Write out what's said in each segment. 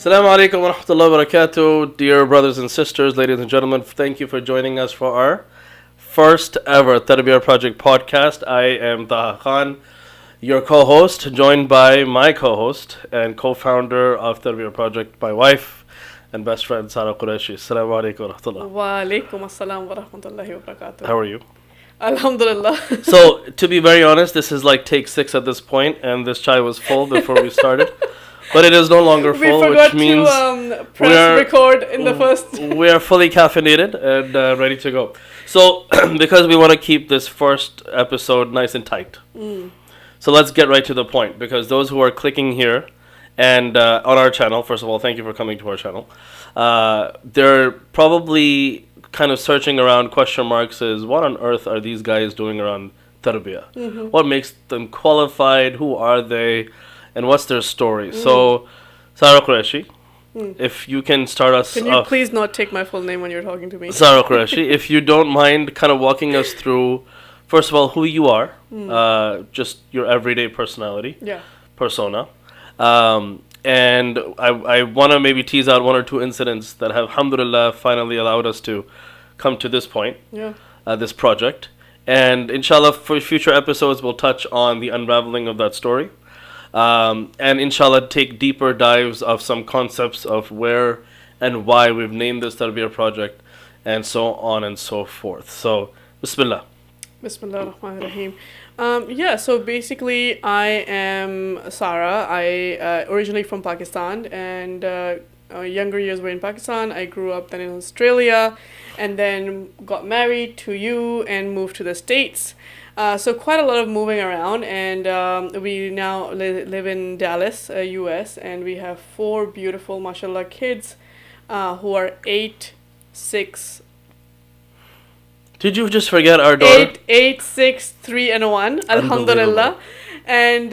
Assalamu alaikum wa rahmatullahi wa barakatuh. Dear brothers and sisters, ladies and gentlemen, thank you for joining us for our first ever Tarbiyah Project podcast. I am Taha Khan, your co-host, joined by my co-host and co-founder of Tarbiyah Project, my wife and best friend, Sara Qureshi. Assalamu alaikum wa rahmatullah. Wa alaikum assalam wa rahmatullahi wa barakatuh. How are you? Alhamdulillah. So, to be very honest, this is like take 6 at this point, and this chai was full before we started. But it is no longer full, which means to press record in the first. We are fully caffeinated and ready to go. So, because we want to keep this first episode nice and tight. So let's get right to the point, because those who are clicking here and on our channel, first of all, thank you for coming to our channel. They're probably kind of searching around question marks is, what on earth are these guys doing around Tarbiyah? What makes them qualified? Who are they? And what's their story? So, Sara Qureshi, if you can start us Can you please not take my full name when you're talking to me? Sara Qureshi, if you don't mind kind of walking us through, first of all, who you are, just your everyday personality, persona. And I want to maybe tease out 1 or 2 incidents that have, alhamdulillah, finally allowed us to come to this point, this project. And inshallah, for future episodes, we'll touch on the unraveling of that story. And inshallah, take deeper dives of some concepts of where and why we've named this Tarbiyah project, and so on and so forth. So, Bismillah. Bismillah ar-Rahman ar-Rahim. So basically, I am Sara. I originally from Pakistan, and younger years were in Pakistan. I grew up then in Australia, and then got married to you and moved to the States. So quite a lot of moving around, and we now live in Dallas, US, and we have 4 beautiful, mashallah, kids who are 8, 6. Did you just forget our daughter? 8, 6, 3, and 1. Alhamdulillah. And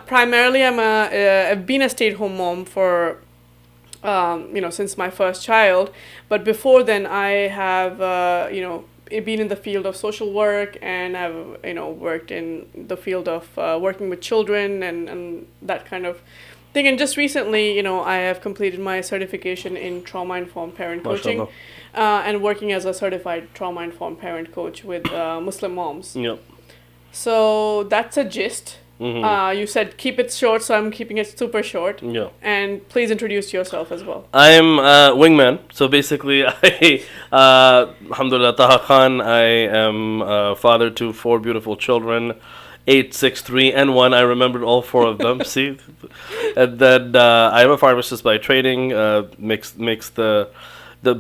primarily, I've been a stay-at-home mom for since my first child. But before then, I have been in the field of social work, and I've worked in the field of working with children and that kind of thing. And just recently, I have completed my certification in trauma-informed parent coaching, and working as a certified trauma-informed parent coach with Muslim moms. Yep. So that's a gist. You said keep it short, so I'm keeping it super short. Yeah. And please introduce yourself as well. I'm wingman. So basically, alhamdulillah, Taha Khan. I am father to 4 beautiful children, 8, 6, 3, and 1. I remembered all 4 of them. See, and then I'm a pharmacist by training. Makes the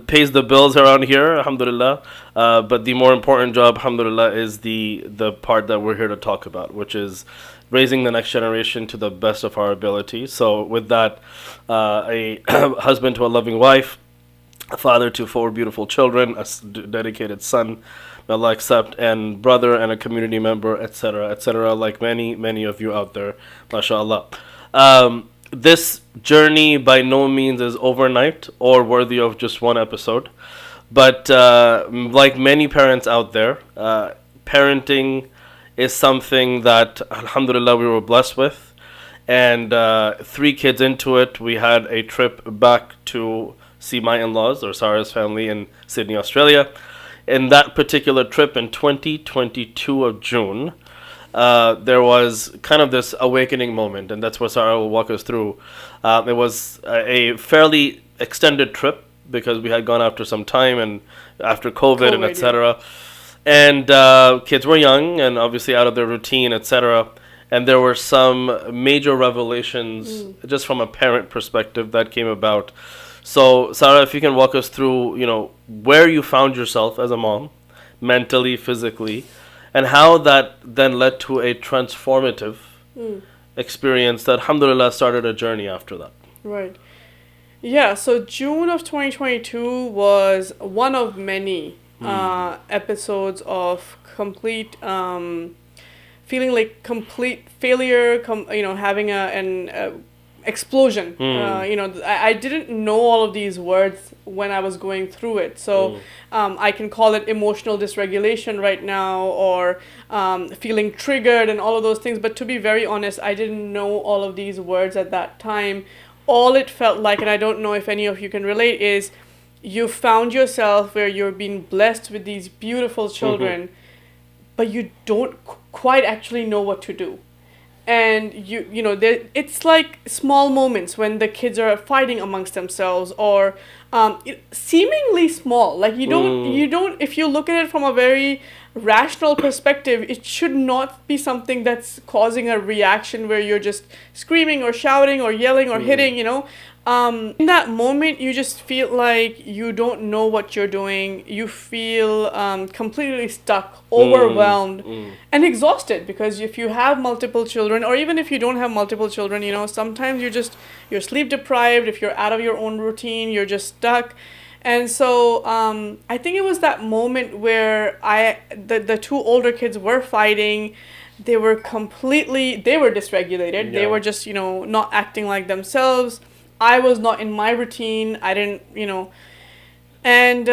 pays the bills around here, alhamdulillah. But the more important job, alhamdulillah, is the part that we're here to talk about, which is raising the next generation to the best of our ability. So with that, a husband to a loving wife, a father to 4 beautiful children, a dedicated son, may Allah accept, and brother and a community member, etc., like many of you out there, mashallah. This journey by no means is overnight or worthy of just one episode. But like many parents out there, parenting is something that, alhamdulillah, we were blessed with. And 3 kids into it, we had a trip back to see my in-laws, or Sarah's family, in Sydney, Australia. In that particular trip in 2022 of June, there was kind of this awakening moment, and that's what Sarah will walk us through. It was a fairly extended trip, because we had gone after some time and after COVID and etc. And kids were young and obviously out of their routine, etc. And there were some major revelations just from a parent perspective that came about. So, Sara, if you can walk us through, where you found yourself as a mom, mentally, physically, and how that then led to a transformative experience that, alhamdulillah, started a journey after that. Right. Yeah, so June of 2022 was one of many episodes of complete feeling like complete failure, having an explosion. I didn't know all of these words when I was going through it. So I can call it emotional dysregulation right now, or feeling triggered and all of those things. But to be very honest, I didn't know all of these words at that time, all it felt like, and I don't know if any of you can relate, is you found yourself where you're being blessed with these beautiful children, but you don't quite actually know what to do. And you know, it's like small moments when the kids are fighting amongst themselves, or seemingly small. Like you don't, if you look at it from a very rational perspective, it should not be something that's causing a reaction where you're just screaming or shouting or yelling or hitting, you know. In that moment, you just feel like you don't know what you're doing. You feel completely stuck, overwhelmed, and exhausted, because if you have multiple children, or even if you don't have multiple children, you know, sometimes you're sleep deprived. If you're out of your own routine, you're just stuck. And so I think it was that moment where the two older kids were fighting. They were dysregulated. They were just, you know, not acting like themselves. I was not in my routine. I didn't, you know, and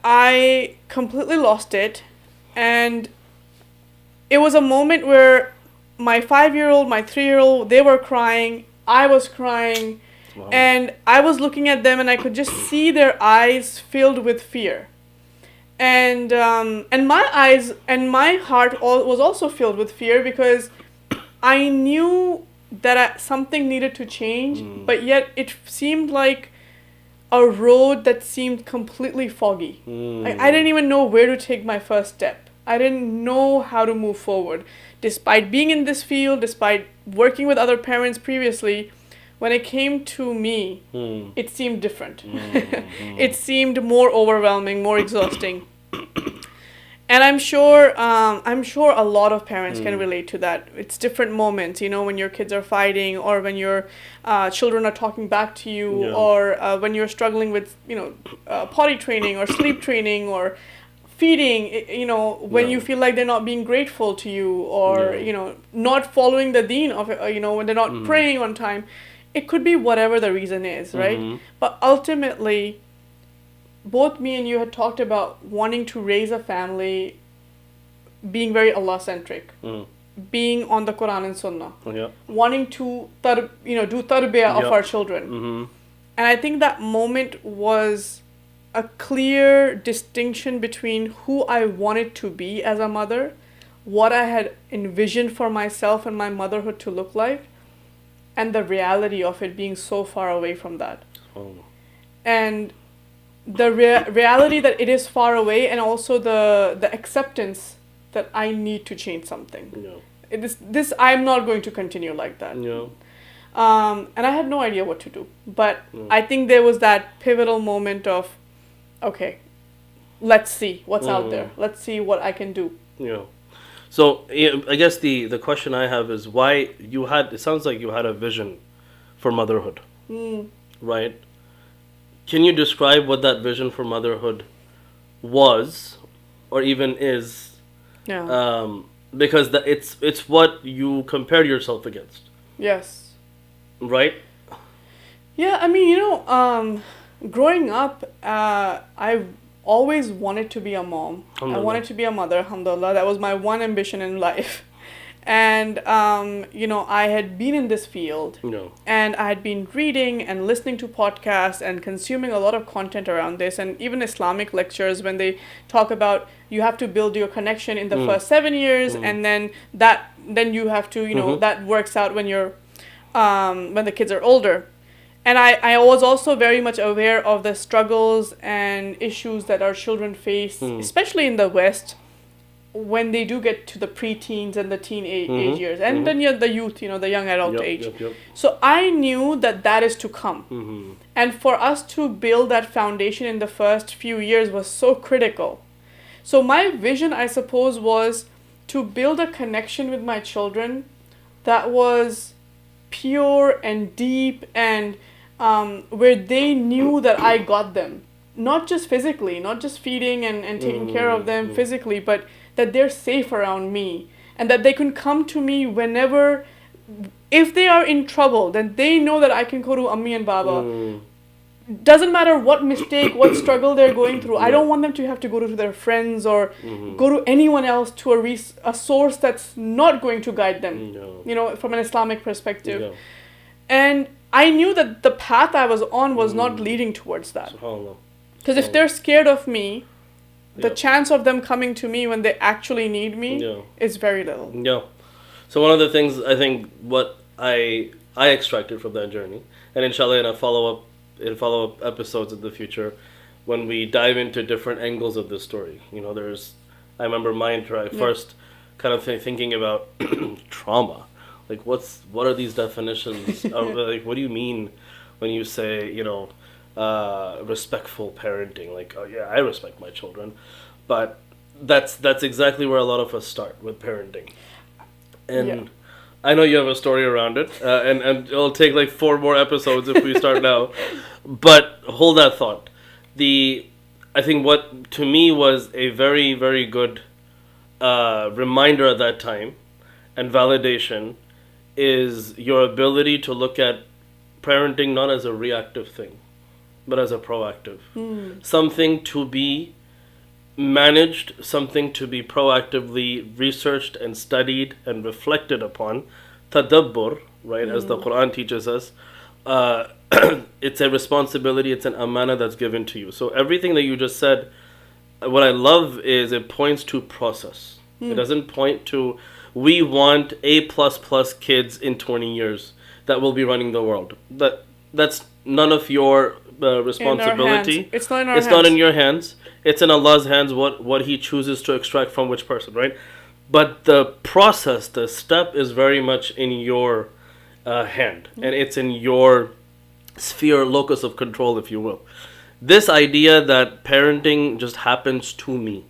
I completely lost it. And it was a moment where my 5-year-old, my 3-year-old, they were crying. I was crying. Wow. And I was looking at them, and I could just see their eyes filled with fear. And my eyes and my heart was also filled with fear, because I knew that something needed to change, but yet it seemed like a road that seemed completely foggy. I didn't even know where to take my first step. I didn't know how to move forward. Despite being in this field, despite working with other parents previously, when it came to me, it seemed different. It seemed more overwhelming, more exhausting. And I'm sure a lot of parents can relate to that. It's different moments, you know, when your kids are fighting, or when your children are talking back to you, or when you're struggling with, you know, potty training or sleep training or feeding, you know, when you feel like they're not being grateful to you, or, you know, not following the deen of it, you know, when they're not praying on time. It could be whatever the reason is, right? But ultimately, both me and you had talked about wanting to raise a family, being very Allah-centric, being on the Quran and Sunnah, wanting to do tarbiyah of our children. And I think that moment was a clear distinction between who I wanted to be as a mother, what I had envisioned for myself and my motherhood to look like, and the reality of it being so far away from that. And the reality that it is far away, and also the acceptance that I need to change something. This I'm not going to continue like that. And I had no idea what to do. But I think there was that pivotal moment of, okay, let's see what's out there. Let's see what I can do. So I guess the question I have is why it sounds like you had a vision for motherhood, right? Can you describe what that vision for motherhood was, or even is? Because it's what you compared yourself against. Yes. Right? Yeah, I mean, you know, growing up, I always wanted to be a mom. I wanted to be a mother, alhamdulillah. That was my one ambition in life. And, you know, I had been in this field, and I had been reading and listening to podcasts and consuming a lot of content around this, and even Islamic lectures when they talk about you have to build your connection in the first 7 years, and then you have to, you know, that works out when you're, when the kids are older. And I was also very much aware of the struggles and issues that our children face, especially in the West, when they do get to the preteens and the teen age years, and then the youth, you know, the young adult age. So I knew that is to come. And for us to build that foundation in the first few years was so critical. So my vision, I suppose, was to build a connection with my children that was pure and deep, and where they knew that I got them. Not just physically, not just feeding and taking care of them physically, but that they're safe around me, and that they can come to me whenever, if they are in trouble, then they know that I can go to Ammi and Baba. Doesn't matter what mistake, what struggle they're going through. I don't want them to have to go to their friends or go to anyone else, to a source that's not going to guide them, you know, from an Islamic perspective. And I knew that the path I was on was not leading towards that. SubhanAllah. Because if they're scared of me, the Yeah. chance of them coming to me when they actually need me Yeah. is very little. Yeah. So one of the things I think what I extracted from that journey, and inshallah in a follow up episodes in the future, when we dive into different angles of this story, I remember first kind of thinking about trauma, like what are these definitions? Like what do you mean when you say respectful parenting? Like, oh yeah, I respect my children, but that's exactly where a lot of us start with parenting. And Yeah. I know you have a story around it, and it'll take like 4 more episodes if we start now. But hold that thought. I think what to me was a very, very good reminder at that time and validation is your ability to look at parenting not as a reactive thing, but as a proactive. Something to be managed, something to be proactively researched and studied and reflected upon. Tadabbur, right, as the Quran teaches us, it's a responsibility, it's an amana that's given to you. So everything that you just said, what I love is it points to process. It doesn't point to, we want A++ kids in 20 years that will be running the world. That's none of your responsibility. It's not in our It's hands. not in your hands. It's in Allah's hands what He chooses to extract from which person, right? But the process, the step is very much in your hand. And it's in your sphere, locus of control, if you will. This idea that parenting just happens to me.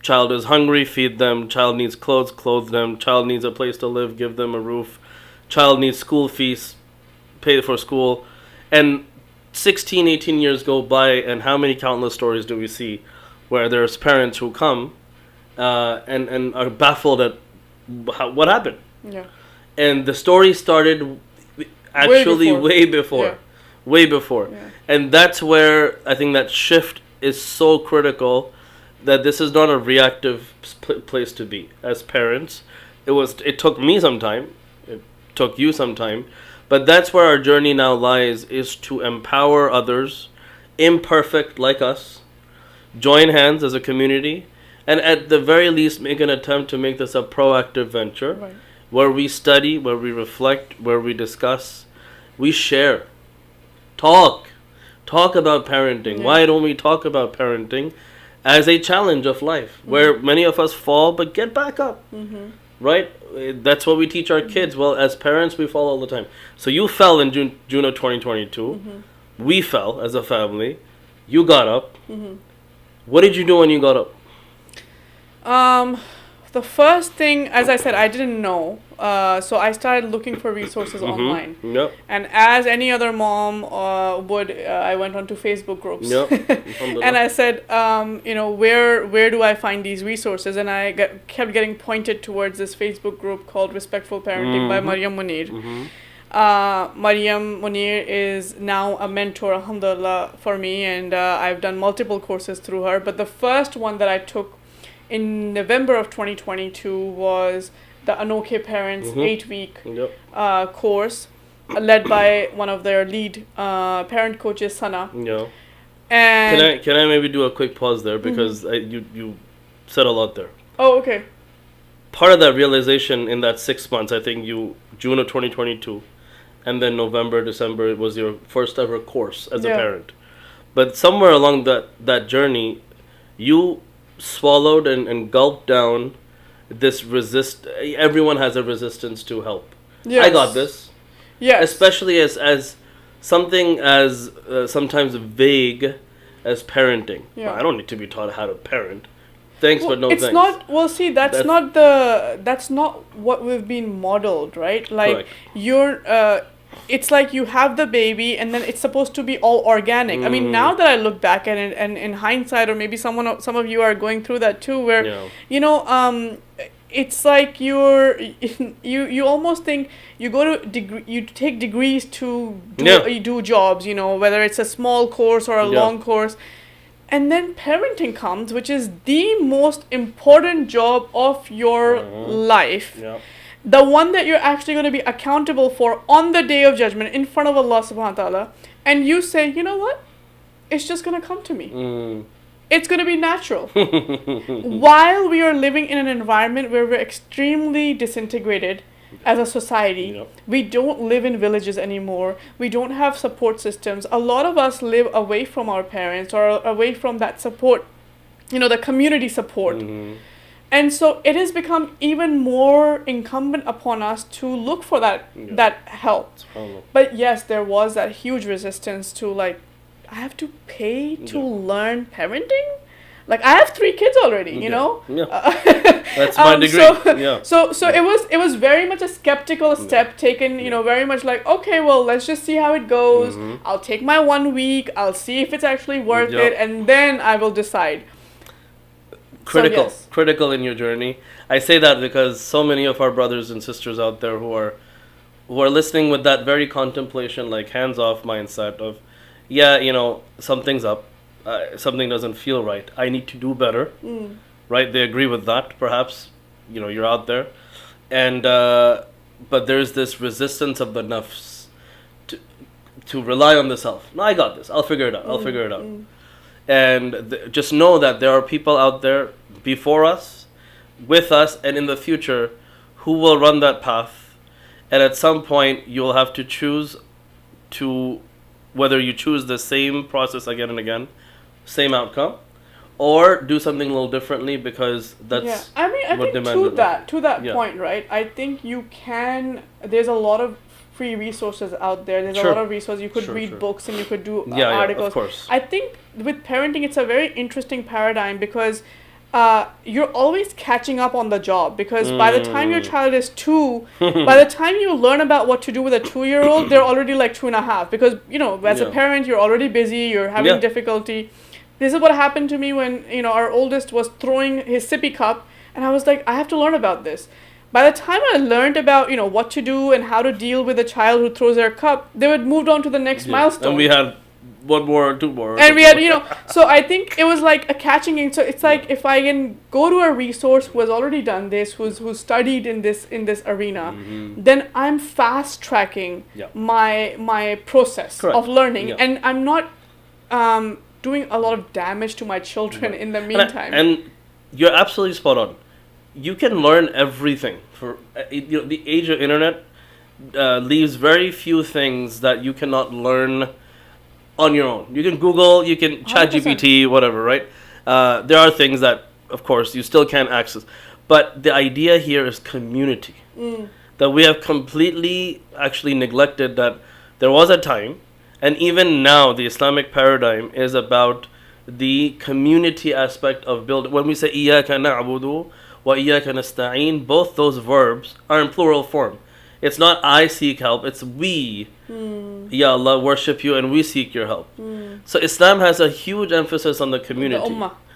Child is hungry, feed them. Child needs clothes, clothe them. Child needs a place to live, give them a roof. Child needs school fees, pay for school. And 16, 18 years go by, and how many countless stories do we see where there's parents who come and are baffled at what happened? Yeah. And the story started actually way before. Yeah. Way before. Yeah. And that's where I think that shift is so critical, that this is not a reactive place to be as parents. It took me some time. It took you some time. But that's where our journey now lies, is to empower others, imperfect like us, join hands as a community, and at the very least make an attempt to make this a proactive venture, Right. where we study, where we reflect, where we discuss, we share, talk about parenting. Yeah. Why don't we talk about parenting as a challenge of life, where many of us fall but get back up? Right? That's what we teach our kids. Well, as parents, we fall all the time. So you fell in June of 2022. We fell as a family. You got up. What did you do when you got up? The first thing, as I said, I didn't know. So I started looking for resources online. Yep. And as any other mom would, I went onto Facebook groups. Yep. And I said, where do I find these resources? And I kept getting pointed towards this Facebook group called Respectful Parenting by Maryam Munir. Maryam Munir is now a mentor, alhamdulillah, for me, and I've done multiple courses through her. But the first one that I took in November of 2022 was the Anoke Parents 8-week Yep. course, led by one of their lead parent coaches, Sana. Yeah. And Can I maybe do a quick pause there, because you said a lot there. oh, okay. Part of that realization in that 6 months, I think June of 2022, and then November, December, it was your first ever course as a parent. But somewhere along that journey, you swallowed and gulped down this everyone has a resistance to help. Yes. I got this. Yes. Especially as something as sometimes vague as parenting. Yeah. I don't need to be taught how to parent. Thanks, Well, but no it's thanks. not. Well, see, that's not what we've been modeled, right? Like Correct. it's like you have the baby, and then it's supposed to be all organic. I mean, now that I look back at it, and in hindsight, or maybe some of you are going through that too, where it's like you almost think you go to you take degrees to do jobs, whether it's a small course or a long course. And then parenting comes, which is the most important job of your life. Yeah. the one that you're actually going to be accountable for on the day of judgment in front of Allah subhanahu wa ta'ala, and you say, you know what? It's just going to come to me. It's going to be natural. While we are living in an environment where we're extremely disintegrated as a society, Yep. we don't live in villages anymore. We don't have support systems. A lot of us live away from our parents or away from that support, the community support. And so it has become even more incumbent upon us to look for that help. But yes, there was that huge resistance to like, I have to pay to learn parenting? Like I have 3 kids already, you know? That's my degree. So it was very much a skeptical step taken, very much like, okay, well, let's just see how it goes. I'll take my 1 week, I'll see if it's actually worth it, and then I will decide. Critical in your journey. I say that because so many of our brothers and sisters out there who are listening with that very contemplation, like hands-off mindset of, something's up. Something doesn't feel right. I need to do better. Right? They agree with that. Perhaps, you're out there. And, but there's this resistance of the nafs to rely on the self. No, I got this. I'll figure it out. And just know that there are people out there before us, with us, and in the future who will run that path. And at some point, you'll have to choose whether you choose the same process again and again, same outcome, or do something a little differently because that's I think to that point, right? I think you can. There's a lot of free resources out there. There's a lot of resources. You could read books and you could do articles. Of course. I think with parenting, it's a very interesting paradigm because you're always catching up on the job, because by the time your child is 2, by the time you learn about what to do with a 2-year-old, they're already like 2.5, because as a parent you're already busy, you're having difficulty. This is what happened to me when our oldest was throwing his sippy cup, and I was like, I have to learn about this. By the time I learned about what to do and how to deal with a child who throws their cup, they would moved on to the next milestone. And we had 1 more or 2 more. And we had, so I think it was like a catching in. So it's like if I can go to a resource who has already done this, who's studied in this arena, then I'm fast tracking my process of learning, and I'm not doing a lot of damage to my children in the meantime. And you're absolutely spot on. You can learn everything. For the age of internet leaves very few things that you cannot learn on your own. You can Google, you can ChatGPT, whatever, right? There are things that, of course, you still can't access. But the idea here is community. That we have completely actually neglected that there was a time, and even now the Islamic paradigm is about the community aspect of building. When we say إِيَّاكَ نَعْبُدُ وَإِيَّاكَ نَسْتَعِينُ, both those verbs are in plural form. It's not I seek help, it's we, Ya Allah, worship you and we seek your help. So Islam has a huge emphasis on the community.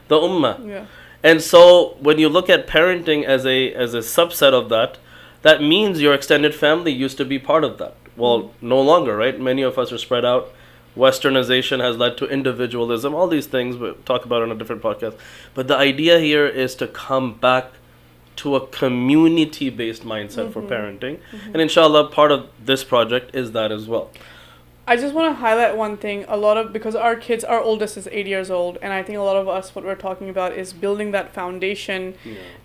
The ummah. Yeah. And so when you look at parenting as a subset of that, that means your extended family used to be part of that. Well, no longer, right? Many of us are spread out. Westernization has led to individualism. All these things we'll talk about on a different podcast. But the idea here is to come back to a community-based mindset for parenting. And inshallah, part of this project is that as well. I just want to highlight one thing. Because our oldest is 8 years old, and I think a lot of us, what we're talking about is building that foundation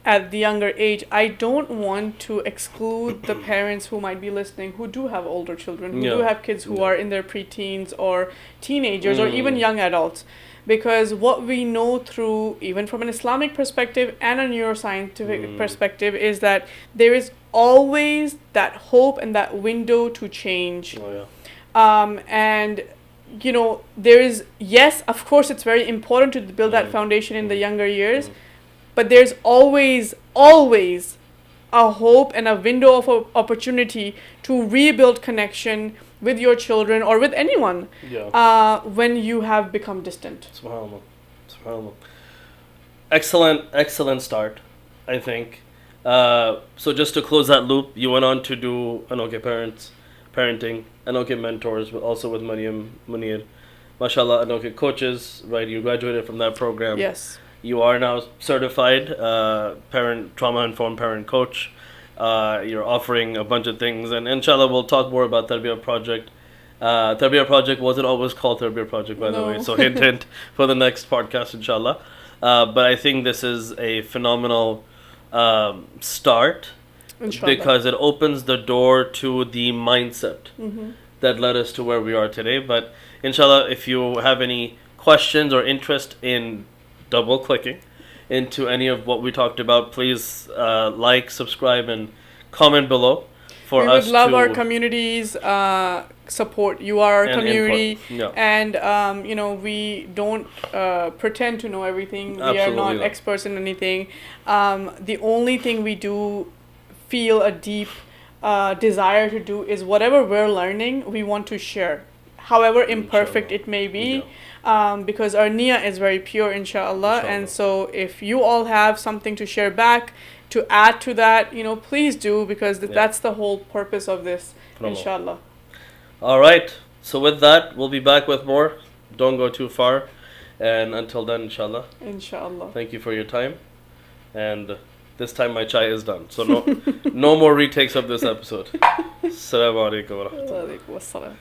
at the younger age. I don't want to exclude the parents who might be listening who do have older children, who do have kids who are in their preteens or teenagers or even young adults. Because what we know through, even from an Islamic perspective and a neuroscientific perspective, is that there is always that hope and that window to change. And there is, yes, of course it's very important to build that foundation in the younger years, but there's always a hope and a window of opportunity to rebuild connection with your children or with anyone when you have become distant. SubhanAllah. Excellent start, I think. So just to close that loop, you went on to do parenting, Anoke mentors, but also with Maryam Munir. MashaAllah, Anoke coaches, right? You graduated from that program. Yes. You are now certified trauma-informed parent coach. You're offering a bunch of things, and inshallah, we'll talk more about Tarbiyah Project. Tarbiyah Project wasn't always called Tarbiyah Project, by the way, No. so hint, hint for the next podcast, inshallah. But I think this is a phenomenal start Inshallah. because it opens the door to the mindset that led us to where we are today. But inshallah, if you have any questions or interest in double clicking into any of what we talked about, please like, subscribe, and comment below for We us would love to our community's support. You are our And community, input. Yeah. and we don't pretend to know everything. We are Absolutely not not. experts in anything. The only thing we do feel a deep desire to do is whatever we're learning, we want to share, however imperfect Inshallah. it may be. Yeah. Because our niyyah is very pure, inshallah. And Inshallah. so if you all have something to share back, to add to that, please do, because that's the whole purpose of this, Phenomenal. inshallah. All right. So with that, we'll be back with more. Don't go too far. And until then, inshallah, Inshallah. thank you for your time. And this time my chai is done. So no more retakes of this episode. Assalamu alaikum wa rahmatullah. Wa alaikum assalam.